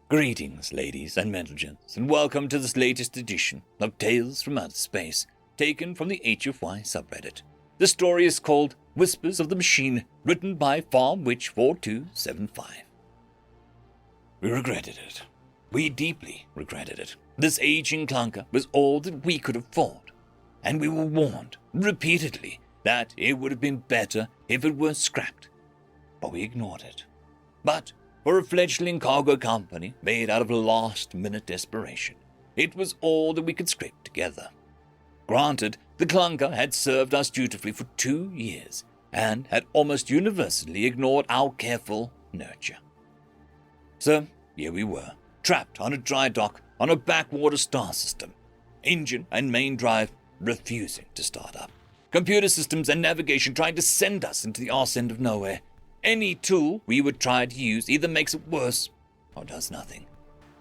Greetings, ladies and gentlemen, and welcome to this latest edition of Tales from Outer Space, taken from the HFY subreddit. The story is called Whispers of the Machine, written by FarmWitch4275. We regretted it. We deeply regretted it. This aging clunker was all that we could afford, and we were warned repeatedly that it would have been better if it were scrapped. But we ignored it. But for a fledgling cargo company made out of last-minute desperation, it was all that we could scrape together. Granted, the clunker had served us dutifully for 2 years and had almost universally ignored our careful nurture. So, here we were, trapped on a dry dock on a backwater star system, engine and main drive refusing to start up, computer systems and navigation trying to send us into the arse end of nowhere. Any tool we would try to use either makes it worse or does nothing.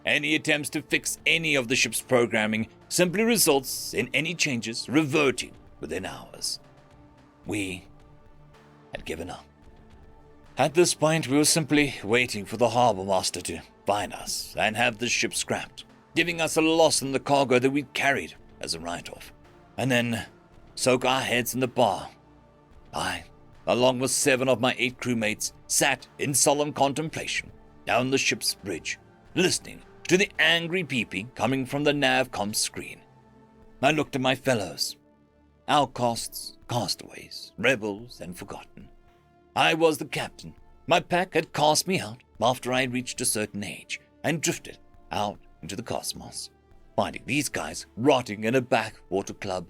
Any attempts to fix any of the ship's programming simply results in any changes reverting within hours. We had given up. At this point, we were simply waiting for the harbor master to find us and have the ship scrapped, giving us a loss in the cargo that we'd carried as a write-off, and then soak our heads in the bar. I, along with 7 of my 8 crewmates, sat in solemn contemplation down the ship's bridge, listening to the angry beeping coming from the navcom screen. I looked at my fellows, outcasts, castaways, rebels, and forgotten. I was the captain. My pack had cast me out after I reached a certain age and drifted out into the cosmos, finding these guys rotting in a backwater club.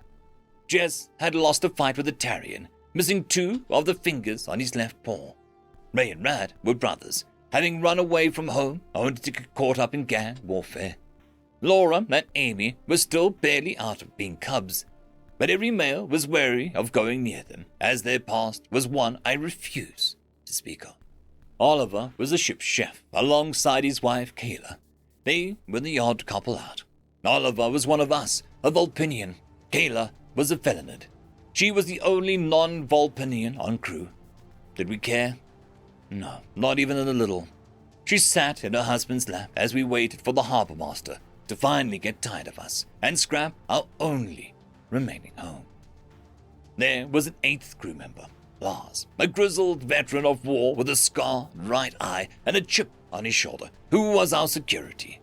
Jez had lost a fight with a Terran, missing 2 of the fingers on his left paw. Ray and Rad were brothers, having run away from home only to get caught up in gang warfare. Laura and Amy were still barely out of being cubs, but every male was wary of going near them, as their past was one I refuse to speak of. Oliver was the ship's chef, alongside his wife Kayla. They were the odd couple out. Oliver was one of us, a Vulpinian. Kayla was a Felonid. She was the only non-Vulpinian on crew. Did we care? No, not even a little. She sat in her husband's lap as we waited for the harbor master to finally get tired of us and scrap our only remaining home. There was an 8th crew member, Lars, a grizzled veteran of war with a scarred right eye and a chip on his shoulder, who was our security,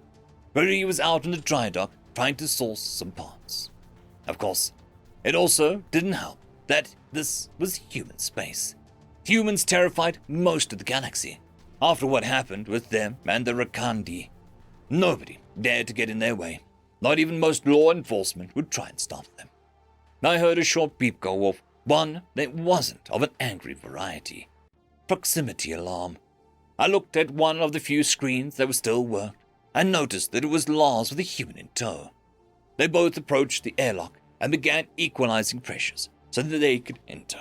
where he was out in the dry dock trying to source some parts. Of course, it also didn't help that this was human space. Humans terrified most of the galaxy. After what happened with them and the Rakandi, nobody dared to get in their way. Not even most law enforcement would try and stop them. I heard a short beep go off, one that wasn't of an angry variety. Proximity alarm. I looked at one of the few screens that were still worked and noticed that it was Lars with a human in tow. They both approached the airlock and began equalizing pressures so that they could enter.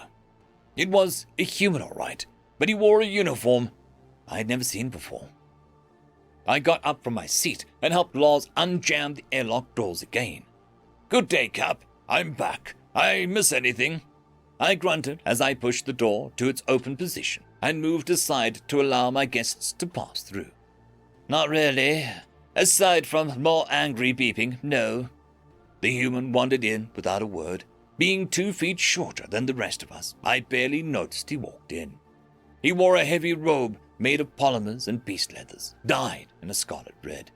It was a human, all right, but he wore a uniform I had never seen before. I got up from my seat and helped Lars unjam the airlock doors again. "Good day, Cap. I'm back. I miss anything?" I grunted as I pushed the door to its open position and moved aside to allow my guests to pass through. "Not really. Aside from more angry beeping, no." The human wandered in without a word. Being 2 feet shorter than the rest of us, I barely noticed he walked in. He wore a heavy robe made of polymers and beast leathers, dyed in a scarlet red.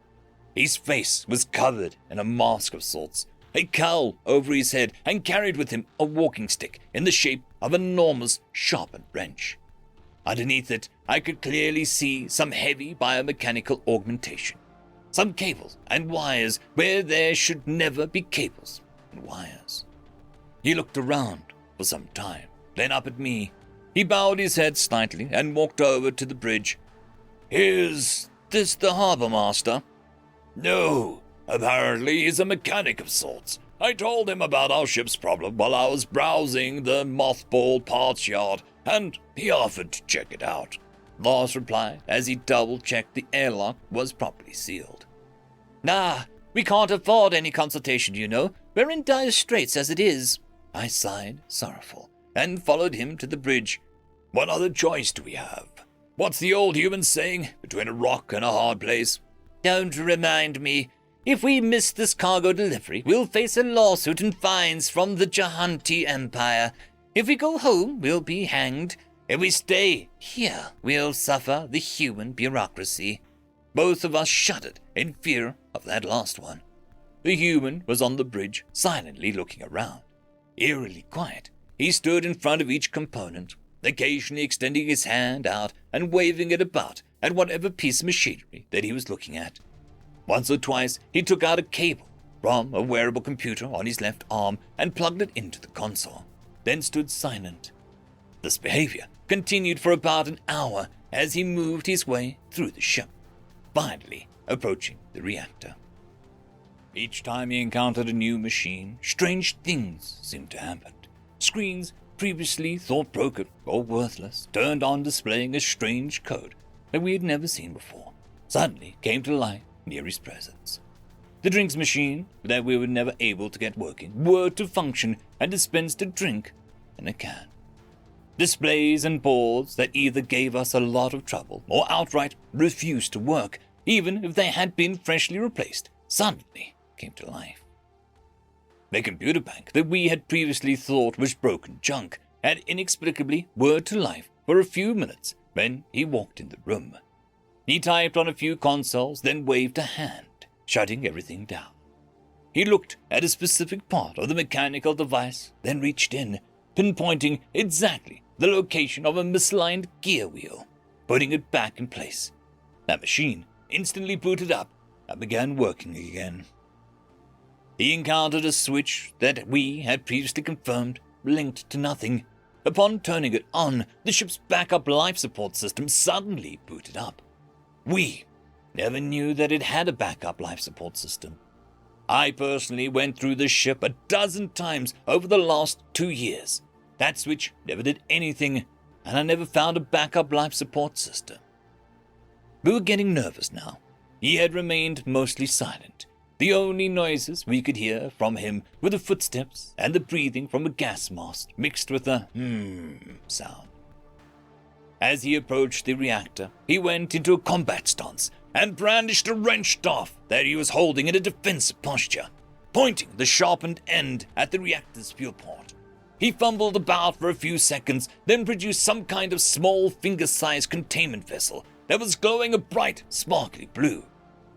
His face was covered in a mask of sorts, a cowl over his head, and carried with him a walking stick in the shape of an enormous sharpened wrench. Underneath it, I could clearly see some heavy biomechanical augmentation. Some cables and wires where there should never be cables and wires. He looked around for some time, then up at me. He bowed his head slightly and walked over to the bridge. "Is this the harbor master?" "No. Apparently he's a mechanic of sorts. I told him about our ship's problem while I was browsing the mothballed parts yard, and he offered to check it out," Lars replied as he double-checked the airlock was properly sealed. "Nah, we can't afford any consultation, you know. We're in dire straits as it is." I sighed, sorrowful, and followed him to the bridge. "What other choice do we have? What's the old human saying? Between a rock and a hard place?" Don't remind me. If we miss this cargo delivery, we'll face a lawsuit and fines from the Jahanti Empire. If we go home, we'll be hanged. If we stay here, we'll suffer the human bureaucracy. Both of us shuddered in fear of that last one. The human was on the bridge, silently looking around. Eerily quiet, he stood in front of each component, occasionally extending his hand out and waving it about at whatever piece of machinery that he was looking at. Once or twice, he took out a cable from a wearable computer on his left arm and plugged it into the console, then stood silent. This behavior continued for about an hour as he moved his way through the ship, finally approaching the reactor. Each time he encountered a new machine, strange things seemed to happen. Screens previously thought broken or worthless turned on, displaying a strange code that we had never seen before, suddenly came to life near his presence. The drinks machine that we were never able to get working were to function and dispensed a drink in a can. Displays and boards that either gave us a lot of trouble or outright refused to work, even if they had been freshly replaced, suddenly came to life. The computer bank that we had previously thought was broken junk had inexplicably whirred to life for a few minutes when he walked in the room. He typed on a few consoles, then waved a hand, shutting everything down. He looked at a specific part of the mechanical device, then reached in, pinpointing exactly the location of a misaligned gear wheel, putting it back in place. That machine instantly booted up and began working again. He encountered a switch that we had previously confirmed linked to nothing. Upon turning it on, the ship's backup life support system suddenly booted up. We never knew that it had a backup life support system. I personally went through the ship a dozen times over the last 2 years. That switch never did anything, and I never found a backup life support system. We were getting nervous now. He had remained mostly silent. The only noises we could hear from him were the footsteps and the breathing from a gas mask mixed with a sound. As he approached the reactor, he went into a combat stance and brandished a wrench staff that he was holding in a defensive posture, pointing the sharpened end at the reactor's fuel port. He fumbled about for a few seconds, then produced some kind of small finger-sized containment vessel that was glowing a bright, sparkly blue.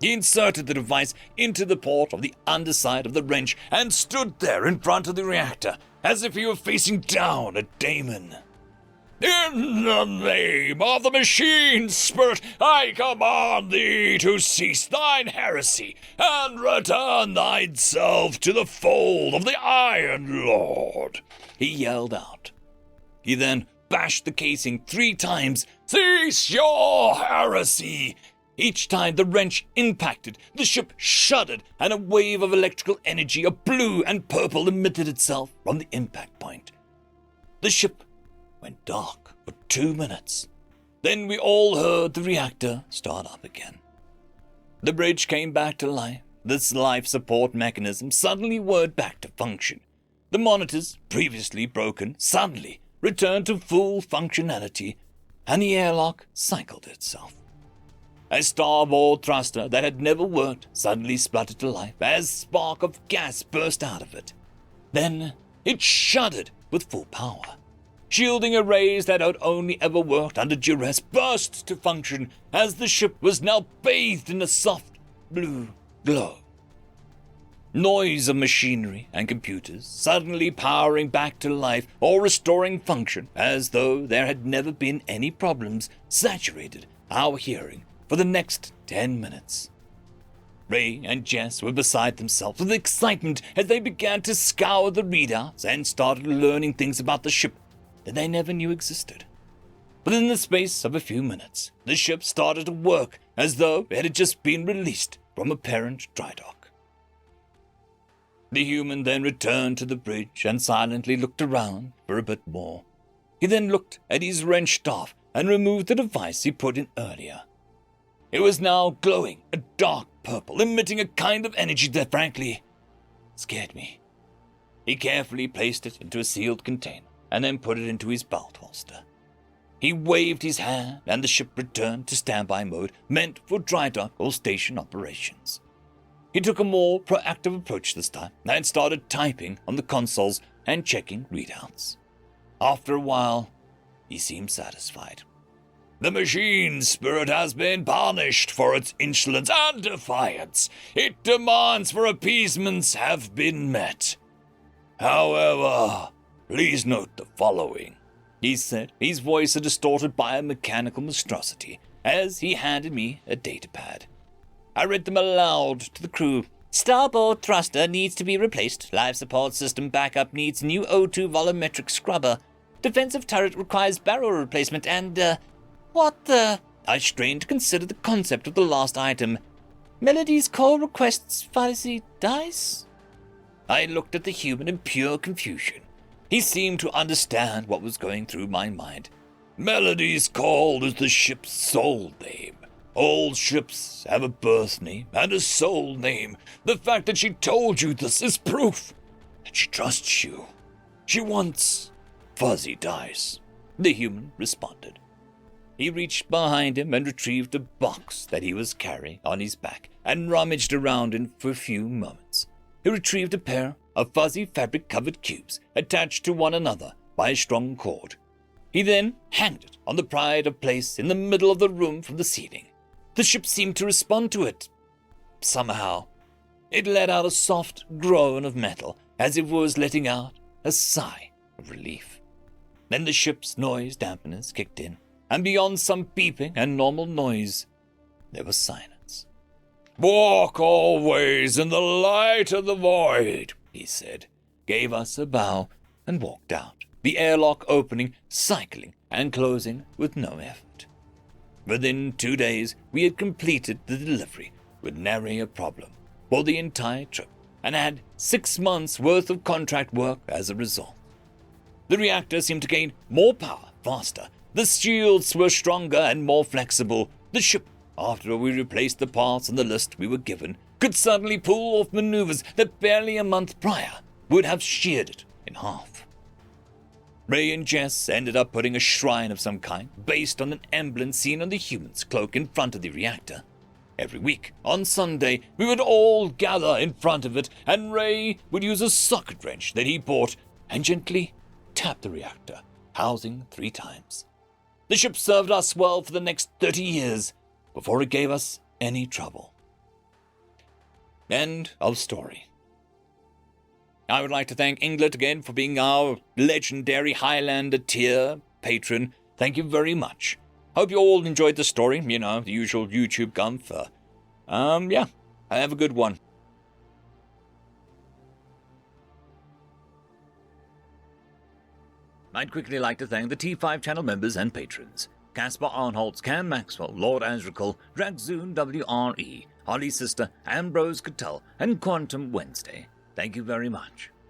He inserted the device into the port of the underside of the wrench and stood there in front of the reactor, as if he were facing down a daemon. "In the name of the machine spirit, I command thee to cease thine heresy and return thyself to the fold of the Iron Lord," he yelled out. He then bashed the casing 3 times. "Cease your heresy!" Each time the wrench impacted, the ship shuddered, and a wave of electrical energy of blue and purple emitted itself from the impact point. The ship went dark for 2 minutes. Then we all heard the reactor start up again. The bridge came back to life. This life support mechanism suddenly whirred back to function. The monitors, previously broken, suddenly returned to full functionality, and the airlock cycled itself. A starboard thruster that had never worked suddenly spluttered to life as a spark of gas burst out of it. Then it shuddered with full power. Shielding arrays that had only ever worked under duress burst to function as the ship was now bathed in a soft blue glow. Noise of machinery and computers suddenly powering back to life or restoring function as though there had never been any problems saturated our hearing for the next 10 minutes. Ray and Jess were beside themselves with excitement as they began to scour the readouts and started learning things about the ship that they never knew existed. Within the space of a few minutes, the ship started to work as though it had just been released from a parent dry dock. The human then returned to the bridge and silently looked around for a bit more. He then looked at his wrench staff and removed the device he put in earlier. It was now glowing a dark purple, emitting a kind of energy that frankly scared me. He carefully placed it into a sealed container and then put it into his belt holster. He waved his hand, and the ship returned to standby mode, meant for dry dock or station operations. He took a more proactive approach this time, and started typing on the consoles and checking readouts. After a while, he seemed satisfied. The machine's spirit has been punished for its insolence and defiance. Its demands for appeasements have been met. However, please note the following, he said, his voice distorted by a mechanical monstrosity, as he handed me a datapad. I read them aloud to the crew. Starboard thruster needs to be replaced. Life support system backup needs new O2 volumetric scrubber. Defensive turret requires barrel replacement and, what the... I strained to consider the concept of the last item. Melody's call requests fuzzy dice? I looked at the human in pure confusion. He seemed to understand what was going through my mind. Melody's call is the ship's soul name. All ships have a birth name and a soul name. The fact that she told you this is proof that she trusts you. She wants fuzzy dice, the human responded. He reached behind him and retrieved a box that he was carrying on his back and rummaged around in for a few moments. He retrieved a pair of fuzzy fabric-covered cubes attached to one another by a strong cord. He then hanged it on the pride of place in the middle of the room from the ceiling. The ship seemed to respond to it. Somehow, it let out a soft groan of metal as if it was letting out a sigh of relief. Then the ship's noise dampeners kicked in, and beyond some beeping and normal noise, there was silence. Walk always in the light of the void, he said, gave us a bow, and walked out, the airlock opening, cycling, and closing with no effort. Within 2 days, we had completed the delivery with nary a problem for the entire trip, and had 6 months' worth of contract work as a result. The reactor seemed to gain more power faster. The shields were stronger and more flexible. The ship, after we replaced the parts on the list we were given, could suddenly pull off maneuvers that barely a month prior would have sheared it in half. Ray and Jess ended up putting a shrine of some kind based on an emblem seen on the human's cloak in front of the reactor. Every week, on Sunday, we would all gather in front of it, and Ray would use a socket wrench that he bought and gently tap the reactor, housing 3 times. The ship served us well for the next 30 years before it gave us any trouble. End of story. I would like to thank Inglet again for being our legendary Highlander tier patron. Thank you very much. Hope you all enjoyed the story. You know, the usual YouTube gumph. Yeah, have a good one. I'd quickly like to thank the T5 channel members and patrons. Caspar Arnholtz, Cam Maxwell, Lord Azrakal, Dragzoon WRE, Holly Sister, Ambrose Cattell, and Quantum Wednesday. Thank you very much.